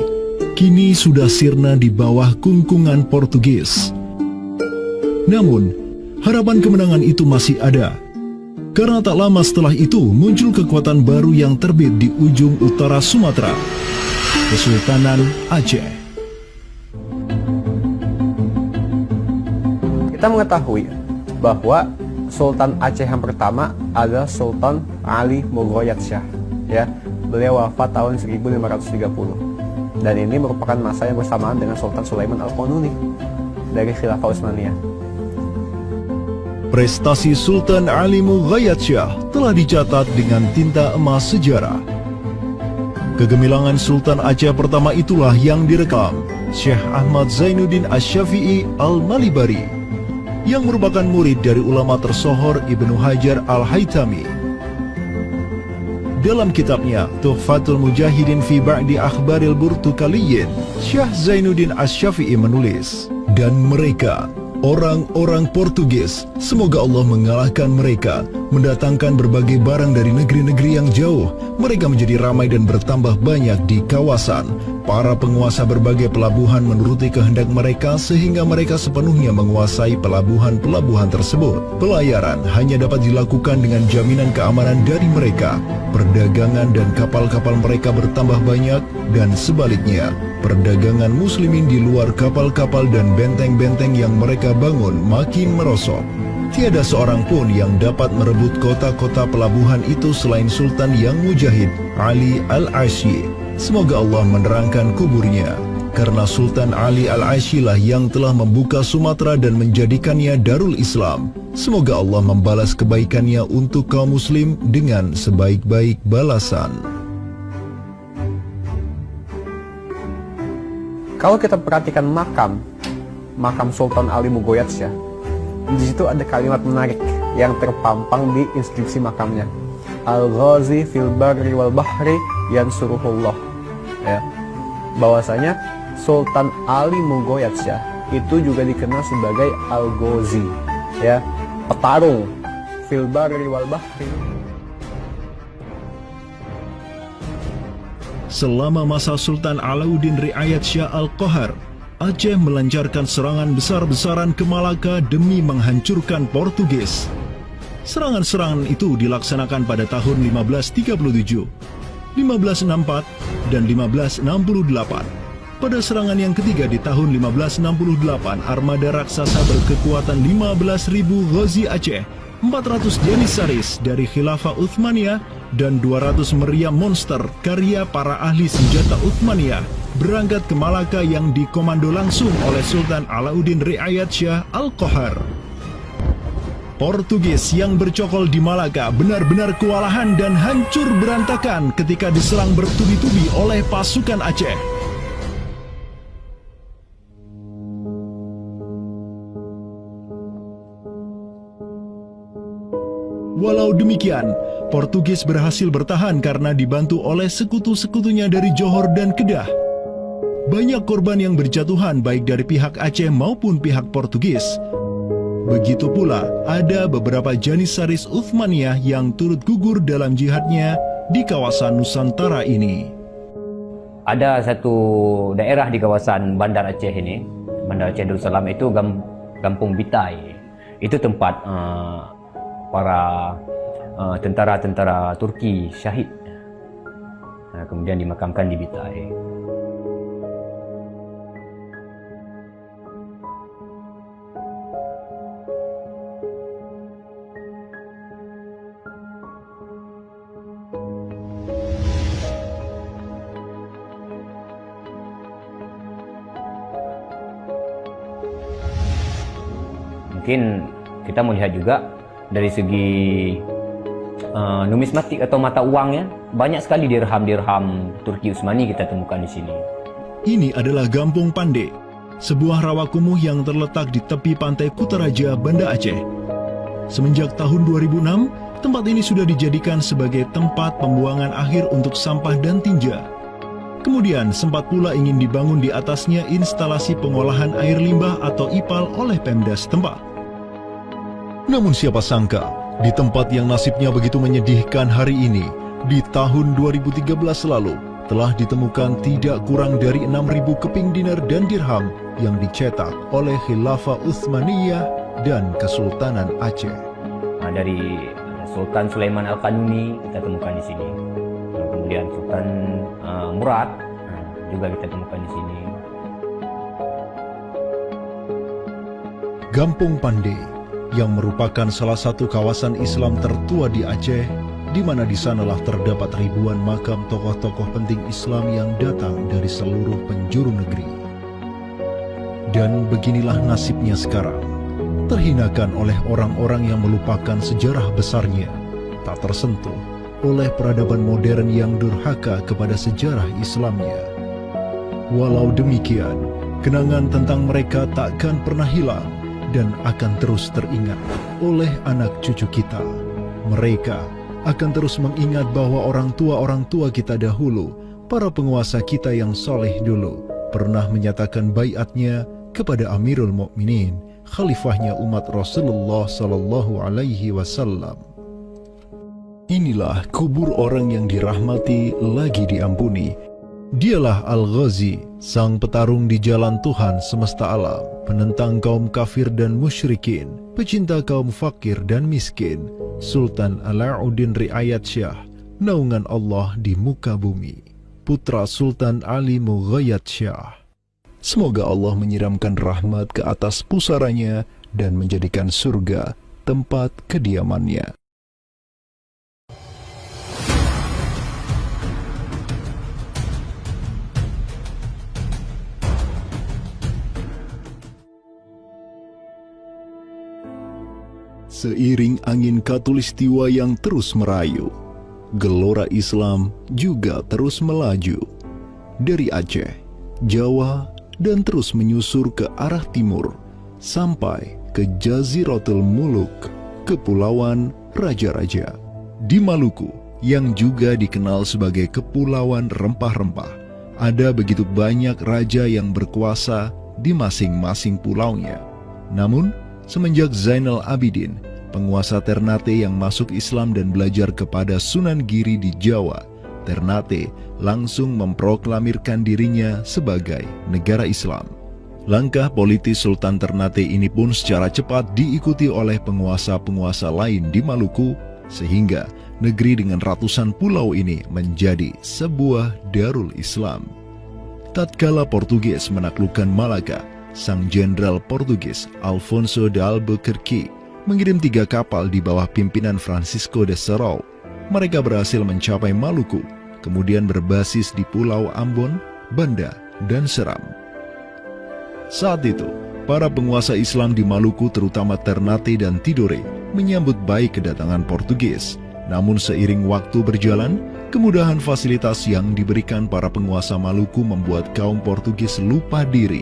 kini sudah sirna di bawah kungkungan Portugis. Namun, harapan kemenangan itu masih ada. Karena tak lama setelah itu muncul kekuatan baru yang terbit di ujung utara Sumatera, Kesultanan Aceh. Kita mengetahui bahwa Sultan Aceh yang pertama adalah Sultan Ali Mughayat Shah. Ya, beliau wafat tahun 1530. Dan ini merupakan masa yang bersamaan dengan Sultan Sulaiman Al-Qanuni dari Khilafah Utsmaniyah. Prestasi Sultan Ali Mughayat Shah telah dicatat dengan tinta emas sejarah. Kegemilangan Sultan Aceh pertama itulah yang direkam Syekh Ahmad Zainuddin Asy-Syafi'i Al-Malibari, yang merupakan murid dari ulama tersohor Ibnu Hajar Al-Haytami. Dalam kitabnya Tuhfatul Mujahidin fi Ba'di Akhbaril Burtukaliyin, Syekh Zainuddin Asy-Syafi'i menulis, dan mereka Orang-orang Portugis, semoga Allah mengalahkan mereka, mendatangkan berbagai barang dari negeri-negeri yang jauh. Mereka menjadi ramai dan bertambah banyak di kawasan. Para penguasa berbagai pelabuhan menuruti kehendak mereka sehingga mereka sepenuhnya menguasai pelabuhan-pelabuhan tersebut. Pelayaran hanya dapat dilakukan dengan jaminan keamanan dari mereka. Perdagangan dan kapal-kapal mereka bertambah banyak dan sebaliknya. Perdagangan muslimin di luar kapal-kapal dan benteng-benteng yang mereka bangun makin merosot. Tiada seorang pun yang dapat merebut kota-kota pelabuhan itu selain Sultan yang mujahid, Ali Al-Ashi. Semoga Allah menerangkan kuburnya. Karena Sultan Ali Al-Ashi lah yang telah membuka Sumatera dan menjadikannya Darul Islam. Semoga Allah membalas kebaikannya untuk kaum muslim dengan sebaik-baik balasan. Kalau kita perhatikan makam Sultan Ali Mugoyatsya, di situ ada kalimat menarik yang terpampang di inskripsi makamnya. Al-Ghazi fil barri wal bahri yansuruhullah. Ya. Bahwasanya Sultan Ali Mugoyatsya itu juga dikenal sebagai Al-Ghazi, ya, petarung fil barri wal bahri. Selama masa Sultan Alauddin Riayat Shah Al-Qahar, Aceh melancarkan serangan besar-besaran ke Malaka demi menghancurkan Portugis. Serangan-serangan itu dilaksanakan pada tahun 1537, 1564, dan 1568. Pada serangan yang ketiga di tahun 1568, armada raksasa berkekuatan 15.000 Ghazi Aceh, 400 Janissaris dari Khilafah Uthmaniyah, dan 200 meriam monster karya para ahli senjata Uthmaniyah berangkat ke Malaka yang dikomando langsung oleh Sultan Alauddin Riayat Shah Al-Qahar. Portugis yang bercokol di Malaka benar-benar kewalahan dan hancur berantakan ketika diserang bertubi-tubi oleh pasukan Aceh. Walau demikian, Portugis berhasil bertahan karena dibantu oleh sekutu-sekutunya dari Johor dan Kedah. Banyak korban yang berjatuhan baik dari pihak Aceh maupun pihak Portugis. Begitu pula ada beberapa Janissaris Uthmaniyah yang turut gugur dalam jihadnya di kawasan Nusantara ini. Ada satu daerah di kawasan Bandar Aceh ini, Bandar Aceh Darussalam itu Kampung Bitai. Itu tempat para tentara-tentara Turki syahid, kemudian dimakamkan di Bitai. Mungkin kita melihat juga dari segi numismatik atau mata uangnya, banyak sekali dirham-dirham Turki Utsmani kita temukan di sini. Ini adalah Gampung Pande, sebuah rawa kumuh yang terletak di tepi pantai Kutaraja, Banda Aceh. Semenjak tahun 2006, tempat ini sudah dijadikan sebagai tempat pembuangan akhir untuk sampah dan tinja. Kemudian sempat pula ingin dibangun di atasnya instalasi pengolahan air limbah atau IPAL oleh Pemda setempat. Namun siapa sangka, di tempat yang nasibnya begitu menyedihkan hari ini, di tahun 2013 lalu, telah ditemukan tidak kurang dari 6.000 keping dinar dan dirham yang dicetak oleh Khilafah Utsmaniyah dan Kesultanan Aceh. Dari Sultan Sulaiman Al-Qanuni kita temukan di sini. Kemudian Sultan Murad juga kita temukan di sini. Gampung Pande yang merupakan salah satu kawasan Islam tertua di Aceh, di mana di sanalah terdapat ribuan makam tokoh-tokoh penting Islam yang datang dari seluruh penjuru negeri. Dan beginilah nasibnya sekarang, terhinakan oleh orang-orang yang melupakan sejarah besarnya, tak tersentuh oleh peradaban modern yang durhaka kepada sejarah Islamnya. Walau demikian, kenangan tentang mereka takkan pernah hilang dan akan terus teringat oleh anak cucu kita. Mereka akan terus mengingat bahwa orang tua kita dahulu, para penguasa kita yang soleh dulu, pernah menyatakan baiatnya kepada Amirul Mukminin khalifahnya umat Rasulullah Sallallahu Alaihi Wasallam. Inilah kubur orang yang dirahmati lagi diampuni. Dialah Al-Ghazi, sang petarung di jalan Tuhan semesta alam, penentang kaum kafir dan musyrikin, pecinta kaum fakir dan miskin, Sultan Alauddin Riayat Shah, naungan Allah di muka bumi, putra Sultan Ali Mughayat Shah. Semoga Allah menyiramkan rahmat ke atas pusaranya dan menjadikan surga tempat kediamannya. Seiring angin Katulistiwa yang terus merayu, gelora Islam juga terus melaju dari Aceh, Jawa, dan terus menyusur ke arah timur sampai ke Jaziratul Muluk, Kepulauan Raja-Raja. Di Maluku, yang juga dikenal sebagai Kepulauan Rempah-Rempah, ada begitu banyak raja yang berkuasa di masing-masing pulaunya. Namun, semenjak Zainal Abidin, penguasa Ternate yang masuk Islam dan belajar kepada Sunan Giri di Jawa, Ternate langsung memproklamirkan dirinya sebagai negara Islam. Langkah politis Sultan Ternate ini pun secara cepat diikuti oleh penguasa-penguasa lain di Maluku, sehingga negeri dengan ratusan pulau ini menjadi sebuah darul Islam. Tatkala Portugis menaklukkan Malaka, sang jenderal Portugis Alfonso de Albuquerque mengirim 3 kapal di bawah pimpinan Francisco de Serrao. Mereka berhasil mencapai Maluku, kemudian berbasis di Pulau Ambon, Banda, dan Seram. Saat itu, para penguasa Islam di Maluku terutama Ternate dan Tidore menyambut baik kedatangan Portugis. Namun seiring waktu berjalan, kemudahan fasilitas yang diberikan para penguasa Maluku membuat kaum Portugis lupa diri.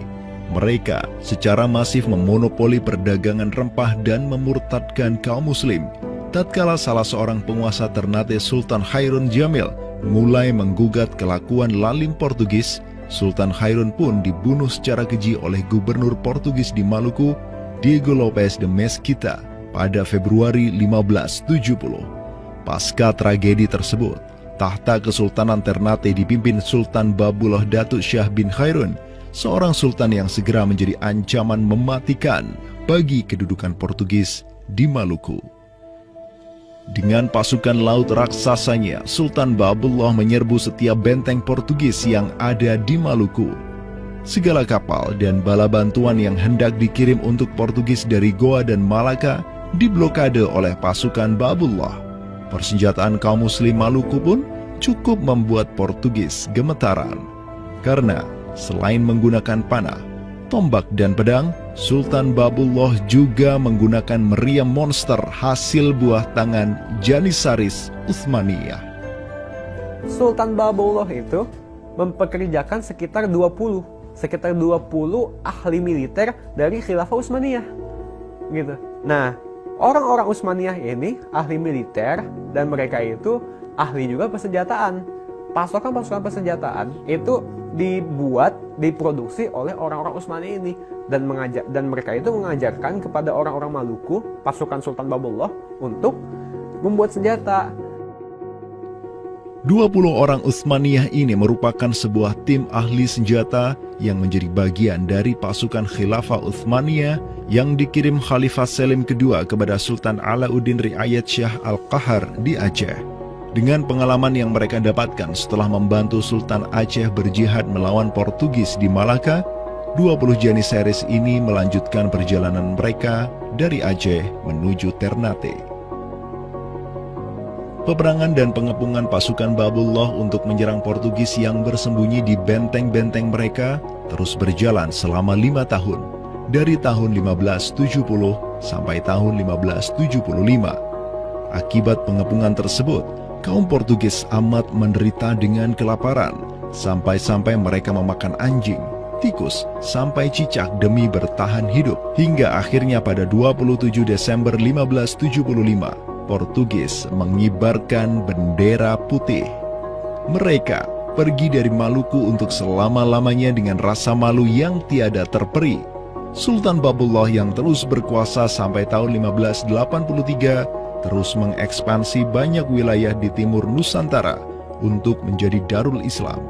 Mereka secara masif memonopoli perdagangan rempah dan memurtadkan kaum muslim. Tatkala salah seorang penguasa Ternate, Sultan Hairun Jamil, mulai menggugat kelakuan lalim Portugis, Sultan Hairun pun dibunuh secara keji oleh gubernur Portugis di Maluku, Diego Lopes de Mesquita, pada Februari 1570. Pasca tragedi tersebut, tahta Kesultanan Ternate dipimpin Sultan Babullah Datuk Shah bin Hairun, seorang sultan yang segera menjadi ancaman mematikan bagi kedudukan Portugis di Maluku. Dengan pasukan laut raksasanya, Sultan Babullah menyerbu setiap benteng Portugis yang ada di Maluku. Segala kapal dan bala bantuan yang hendak dikirim untuk Portugis dari Goa dan Malaka diblokade oleh pasukan Babullah. Persenjataan kaum muslim Maluku pun cukup membuat Portugis gemetaran. Karena selain menggunakan panah, tombak, dan pedang, Sultan Babullah juga menggunakan meriam monster hasil buah tangan Janissaris Utsmaniyah. Sultan Babullah itu mempekerjakan sekitar 20 ahli militer dari Khilafah Utsmaniyah. Gitu. Nah, orang-orang Utsmaniyah ini ahli militer dan mereka itu ahli juga persenjataan. Pasukan-pasukan persenjataan itu diproduksi oleh orang-orang Utsmani ini dan mereka itu mengajarkan kepada orang-orang Maluku, pasukan Sultan Babullah, untuk membuat senjata. 20 orang Utsmaniyah ini merupakan sebuah tim ahli senjata yang menjadi bagian dari pasukan Khilafah Utsmaniyah yang dikirim Khalifah Selim kedua kepada Sultan Alauddin Riayat Shah Al-Qahar di Aceh. Dengan pengalaman yang mereka dapatkan setelah membantu Sultan Aceh berjihad melawan Portugis di Malaka, 20 Janissaris ini melanjutkan perjalanan mereka dari Aceh menuju Ternate. Peperangan dan pengepungan pasukan Babullah untuk menyerang Portugis yang bersembunyi di benteng-benteng mereka terus berjalan selama 5 tahun, dari tahun 1570 sampai tahun 1575. Akibat pengepungan tersebut, kaum Portugis amat menderita dengan kelaparan, sampai-sampai mereka memakan anjing, tikus, sampai cicak demi bertahan hidup. Hingga akhirnya pada 27 Desember 1575, Portugis mengibarkan bendera putih. Mereka pergi dari Maluku untuk selama-lamanya dengan rasa malu yang tiada terperi. Sultan Babullah yang terus berkuasa sampai tahun 1583 terus mengekspansi banyak wilayah di timur Nusantara untuk menjadi Darul Islam.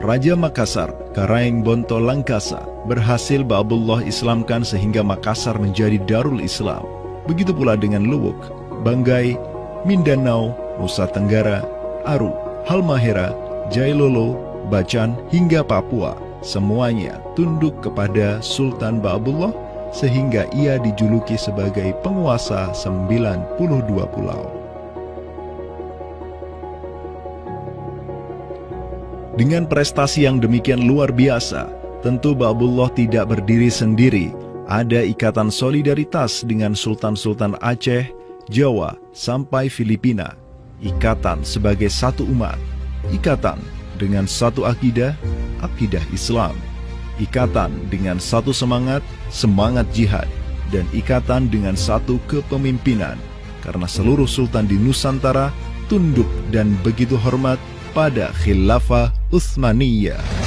Raja Makassar, Karaeng Bonto Langkasa, berhasil Babullah Islamkan sehingga Makassar menjadi Darul Islam. Begitu pula dengan Luwuk, Banggai, Mindanao, Nusa Tenggara, Aru, Halmahera, Jailolo, Bacan, hingga Papua. Semuanya tunduk kepada Sultan Babullah sehingga ia dijuluki sebagai penguasa 92 pulau. Dengan prestasi yang demikian luar biasa, tentu Babullah tidak berdiri sendiri. Ada ikatan solidaritas dengan sultan-sultan Aceh, Jawa, sampai Filipina. Ikatan sebagai satu umat. Ikatan dengan satu akidah Islam. Ikatan dengan satu semangat jihad. Dan ikatan dengan satu kepemimpinan. Karena seluruh sultan di Nusantara tunduk dan begitu hormat pada Khilafah Utsmaniyah.